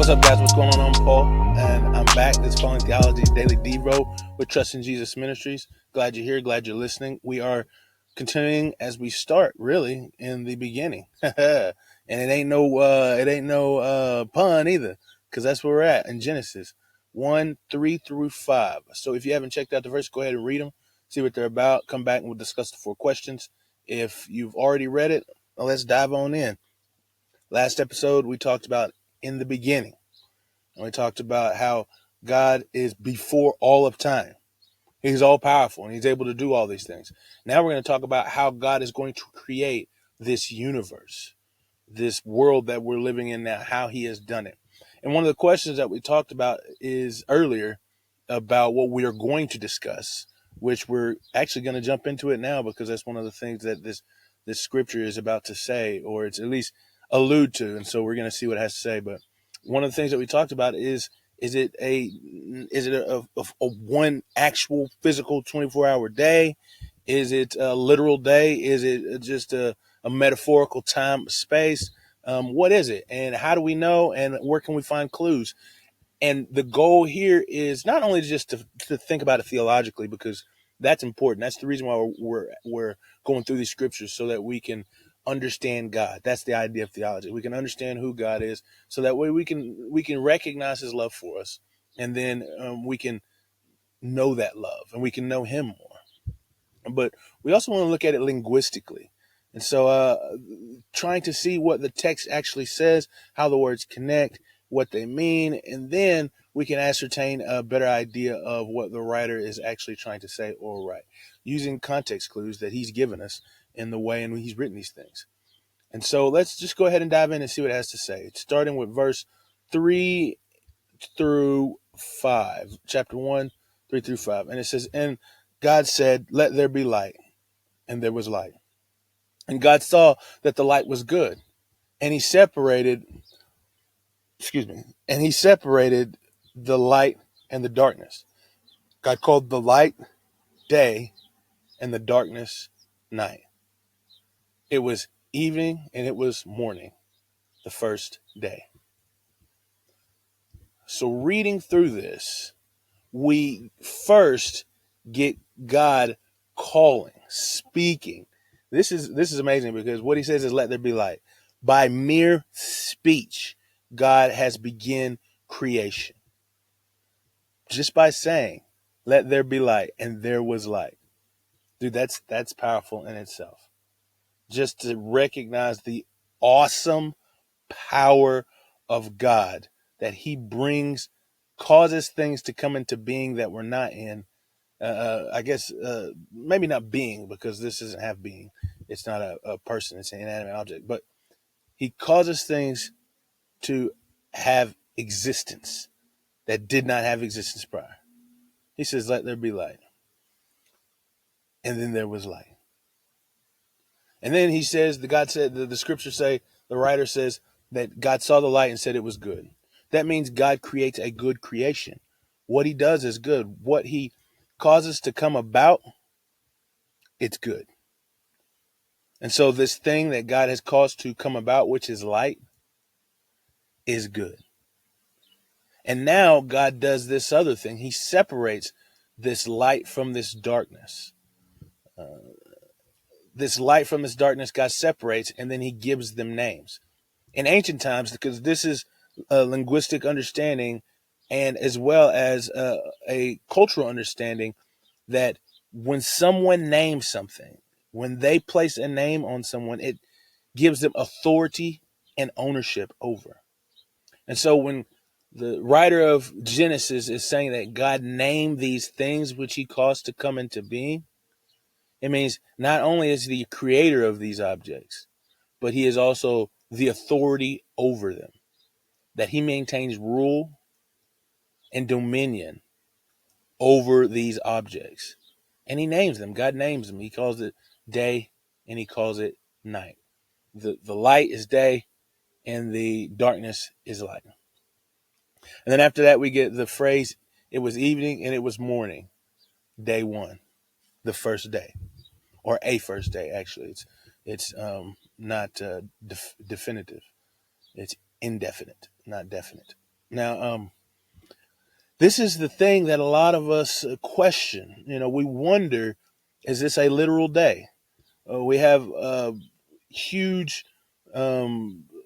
What's up, guys? What's going on? I'm Paul, and I'm back. This is Falling Theology Daily Devo with Trust in Jesus Ministries. Glad you're here. Glad you're listening. We are continuing as we start, really, in the beginning, and it ain't no pun either, because that's where we're at in Genesis 1:3-5. So if you haven't checked out the verse, go ahead and read them, see what they're about. Come back and we'll discuss the 4 questions. If you've already read it, well, let's dive on in. Last episode, we talked about in the beginning. And we talked about how God is before all of time. He's all powerful and he's able to do all these things. Now we're going to talk about how God is going to create this universe, this world that we're living in now, how he has done it. And one of the questions that we talked about is earlier about what we are going to discuss, which we're actually going to jump into it now because that's one of the things that this scripture is about to say, or it's at least allude to. And so we're going to see what it has to say. But one of the things that we talked about is it a one actual physical 24-hour day? Is it a literal day? Is it just a metaphorical time, space? What is it? And how do we know? And where can we find clues? And the goal here is not only just to think about it theologically, because that's important. That's the reason why we're going through these scriptures, so that we can understand God. That's the idea of theology. We can understand who God is, so that way we can recognize his love for us, and then we can know that love and we can know him more. But we also want to look at it linguistically. And so trying to see what the text actually says, how the words connect, what they mean, and then we can ascertain a better idea of what the writer is actually trying to say or write, using context clues that he's given us in the way in which he's written these things. And so let's just go ahead and dive in and see what it has to say. It's starting with verse 3-5, chapter 1, 3-5. And it says, "And God said, 'Let there be light,' and there was light. And God saw that the light was good. And he separated the light and the darkness. God called the light day and the darkness night. It was evening and it was morning, the first day." So reading through this, we first get God calling, speaking. This is amazing, because what he says is, "Let there be light." By mere speech, God has begun creation. Just by saying, "Let there be light," and there was light. Dude, that's powerful in itself. Just to recognize the awesome power of God, that he causes things to come into being that we're not in. I guess maybe not being, because this doesn't have being. It's not a person. It's an inanimate object. But he causes things to have existence that did not have existence prior. He says, "Let there be light." And then there was light. And then he says, the scriptures say, the writer says that God saw the light and said it was good. That means God creates a good creation. What he does is good. What he causes to come about, it's good. And so this thing that God has caused to come about, which is light, is good. And now God does this other thing. He separates this light from this darkness. This light from this darkness, God separates, and then he gives them names. In ancient times, because this is a linguistic understanding, and as well as a cultural understanding, that when someone names something, when they place a name on someone, it gives them authority and ownership over. And so when the writer of Genesis is saying that God named these things which he caused to come into being, it means not only is he the creator of these objects, but he is also the authority over them, that he maintains rule and dominion over these objects. And he names them. God names them. He calls it day and he calls it night. The light is day and the darkness is light. And then after that, we get the phrase, "It was evening and it was morning," day one, the first day, or a first day. Actually, it's not definitive. It's indefinite, not definite. Now, this is the thing that a lot of us question. We wonder, is this a literal day? We have huge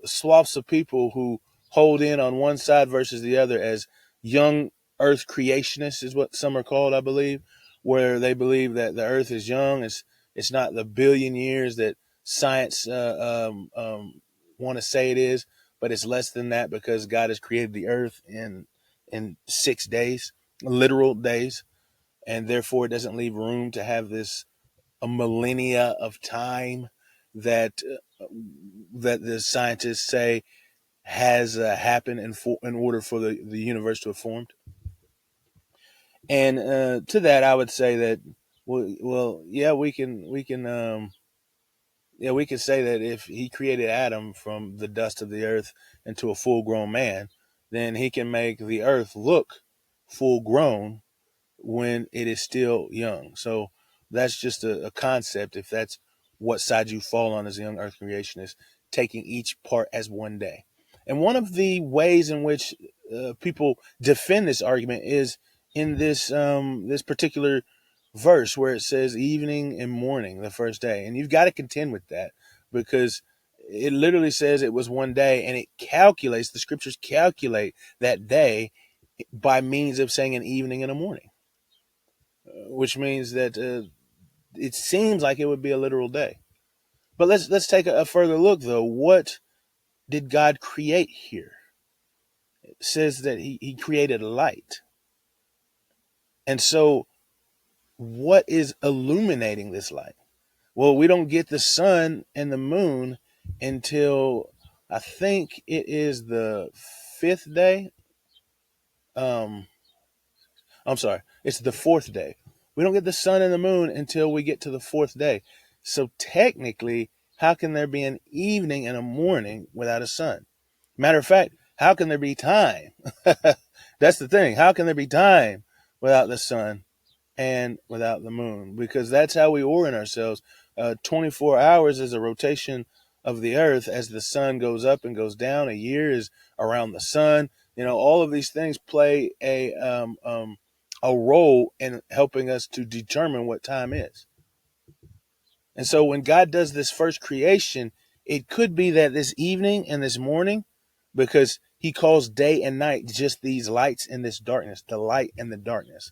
swaths of people who hold in on one side versus the other as young earth creationists is what some are called, I believe, where they believe that the earth is young. It's not the billion years that science want to say it is, but it's less than that because God has created the earth in 6 days, literal days, and therefore it doesn't leave room to have this a millennia of time that that the scientists say has happened in order for the universe to have formed. And to that, I would say that yeah, we can say that if he created Adam from the dust of the earth into a full grown man, then he can make the earth look full grown when it is still young. So that's just a concept. If that's what side you fall on as a young earth creationist, taking each part as one day. And one of the ways in which people defend this argument is in this particular verse where it says evening and morning, the first day. And you've got to contend with that because it literally says it was one day, and it calculates, the scriptures calculate that day by means of saying an evening and a morning, which means that it seems like it would be a literal day. But let's take a further look, though. What did God create here? It says that he created light. And so what is illuminating this light? Well, we don't get the sun and the moon until I think it is the fifth day. I'm sorry, it's the fourth day. We don't get the sun and the moon until we get to the fourth day. So technically, how can there be an evening and a morning without a sun? Matter of fact, how can there be time? That's the thing. How can there be time without the sun and without the moon? Because that's how we orient ourselves. 24 hours is a rotation of the earth as the sun goes up and goes down. A year is around the sun. All of these things play a role in helping us to determine what time is. And so when God does this first creation, it could be that this evening and this morning, because he calls day and night just these lights and this darkness, the light and the darkness.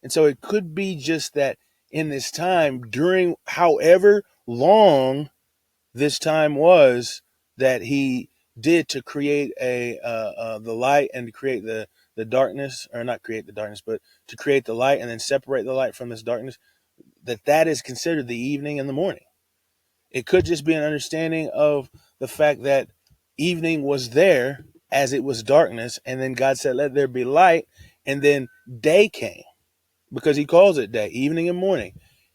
And so it could be just that in this time, during however long this time was that he did to create the light and to create the darkness, or not create the darkness, but to create the light and then separate the light from this darkness, that is considered the evening and the morning. It could just be an understanding of the fact that evening was there as it was darkness, and then God said, let there be light, and then day came because he calls it day, evening and morning.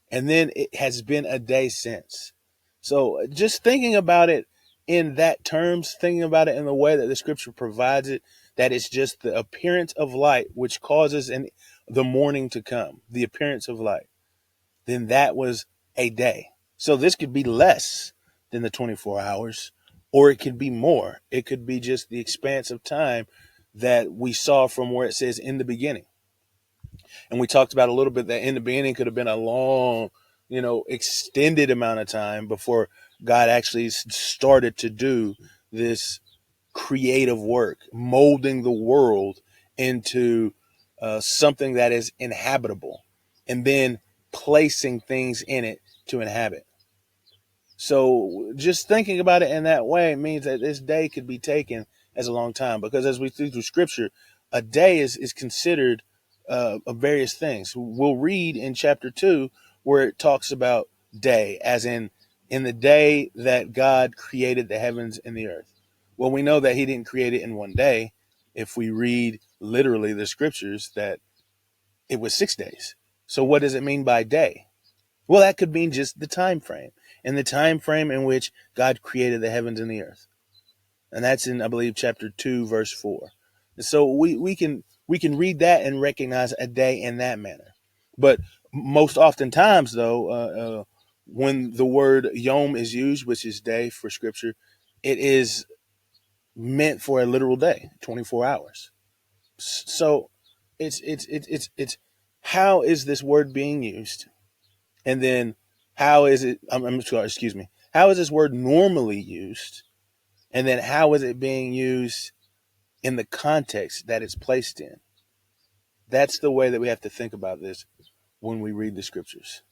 And then it has been a day since. So just thinking about it in that terms, thinking about it in the way that the scripture provides it, that it's just the appearance of light which causes the morning to come, the appearance of light, then that was a day. So this could be less than the 24 hours, or it could be more. It could be just the expanse of time that we saw from where it says in the beginning. And we talked about a little bit that in the beginning could have been a long, extended amount of time before God actually started to do this creative work, molding the world into something that is inhabitable, and then placing things in it to inhabit. So just thinking about it in that way means that this day could be taken as a long time, because as we see through scripture, a day is considered of various things. We'll read in chapter 2 where it talks about day as in the day that God created the heavens and the earth. Well, we know that he didn't create it in one day. If we read literally the scriptures, that it was 6 days. So what does it mean by day? Well, that could mean just the time frame, and the time frame in which God created the heavens and the earth. And that's in, I believe, chapter 2, verse 4. And so we can read that and recognize a day in that manner. But most oftentimes, though, when the word yom is used, which is day for scripture, it is meant for a literal day, 24 hours. So it's how is this word being used? And then how is it, I'm sorry, excuse me, how is this word normally used? And then how is it being used in the context that it's placed in? That's the way that we have to think about this when we read the scriptures.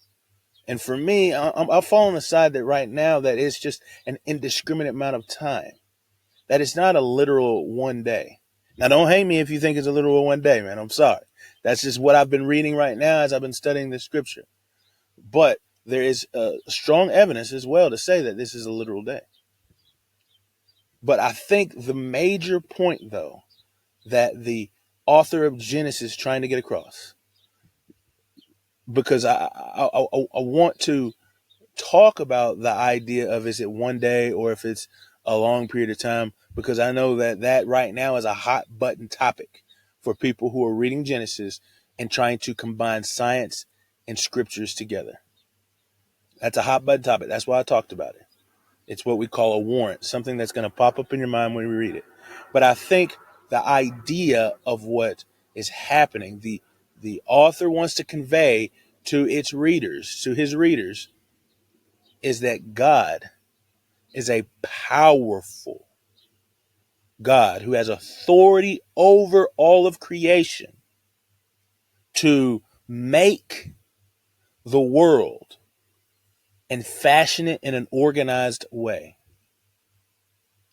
And for me, I'll fall on the side that right now that it's just an indiscriminate amount of time. That it's not a literal one day. Now, don't hate me if you think it's a literal one day, man. I'm sorry. That's just what I've been reading right now as I've been studying the scripture. But there is strong evidence as well to say that this is a literal day. But I think the major point, though, that the author of Genesis is trying to get across, because I want to talk about the idea of is it one day or if it's a long period of time, because I know that right now is a hot button topic for people who are reading Genesis and trying to combine science and scriptures together. That's a hot button topic. That's why I talked about it. It's what we call a warrant, something that's going to pop up in your mind when we read it. But I think the idea of what is happening, the author wants to convey to its readers, to his readers, is that God is a powerful God who has authority over all of creation to make the world and fashion it in an organized way.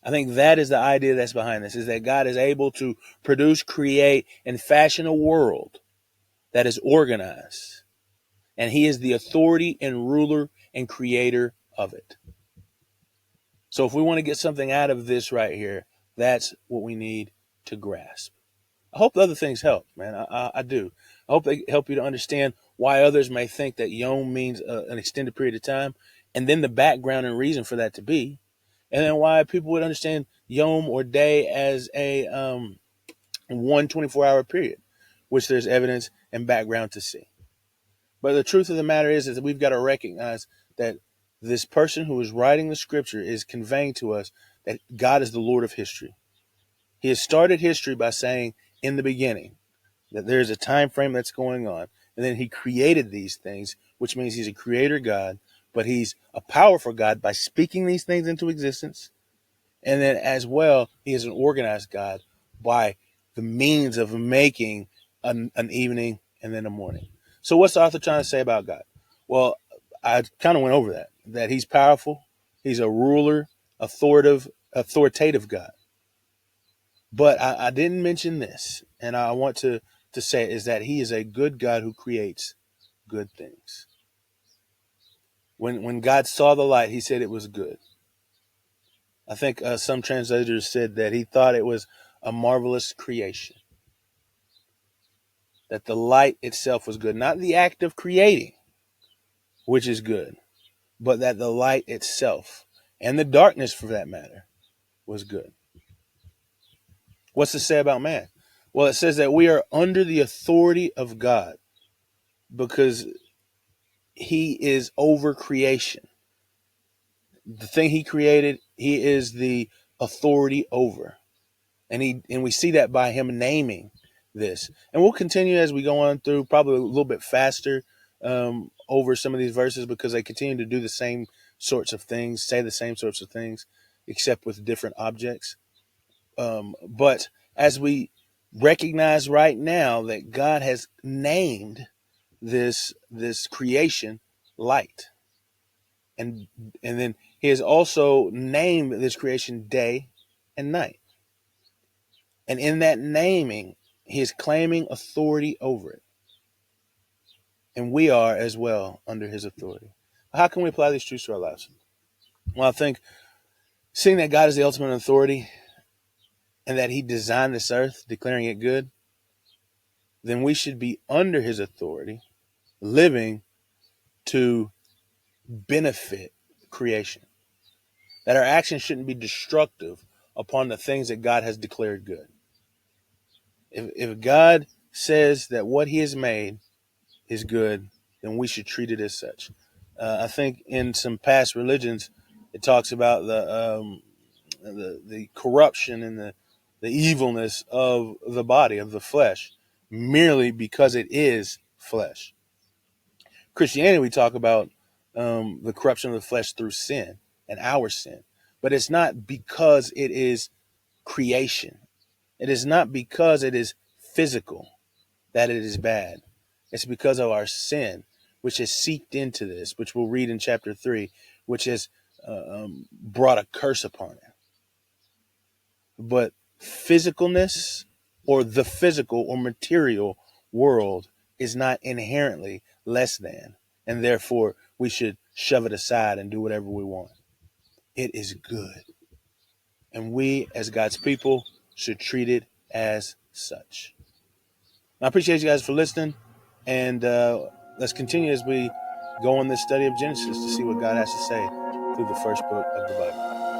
I think that is the idea that's behind this, is that God is able to produce, create, and fashion a world that is organized. And he is the authority and ruler and creator of it. So if we want to get something out of this right here, that's what we need to grasp. I hope the other things help, man. I do. I hope they help you to understand why others may think that yom means an extended period of time, and then the background and reason for that to be, and then why people would understand yom or day as a 24-hour period, which there's evidence and background to see. But the truth of the matter is that we've got to recognize that this person who is writing the scripture is conveying to us that God is the Lord of history. He has started history by saying in the beginning that there's a time frame that's going on, and then he created these things, which means he's a creator God, but he's a powerful God by speaking these things into existence. And then as well, he is an organized God by the means of making an evening and then a morning. So what's the author trying to say about God? Well, I kind of went over that he's powerful. He's a ruler, authoritative God. But I didn't mention this, and I want to say it, is that he is a good God who creates good things. When God saw the light, he said it was good. I think some translators said that he thought it was a marvelous creation. That the light itself was good. Not the act of creating, which is good, but that the light itself, and the darkness for that matter, was good. What's to say about man? Well, it says that we are under the authority of God because he is over creation. The thing he created, he is the authority over. And we see that by him naming this. And we'll continue as we go on through, probably a little bit faster over some of these verses, because they continue to do the same sorts of things, say the same sorts of things, except with different objects. But as we recognize right now that God has named this creation light, and then he has also named this creation day and night. And in that naming, he is claiming authority over it. And we are as well under his authority. How can we apply these truths to our lives? Well, I think seeing that God is the ultimate authority and that he designed this earth, declaring it good, then we should be under his authority, living to benefit creation. That our actions shouldn't be destructive upon the things that God has declared good. If God says that what he has made is good, then we should treat it as such. I think in some past religions, it talks about the corruption and the evilness of the body, of the flesh, merely because it is flesh. Christianity, we talk about the corruption of the flesh through sin and our sin, but it's not because it is creation. It is not because it is physical that it is bad. It's because of our sin, which has seeped into this, which we'll read in chapter 3, which has brought a curse upon it. But physicalness, or the physical or material world, is not inherently less than, and therefore we should shove it aside and do whatever we want. It is good, and we as God's people should treat it as such. I appreciate you guys for listening, and let's continue as we go on this study of Genesis to see what God has to say through the first book of the Bible.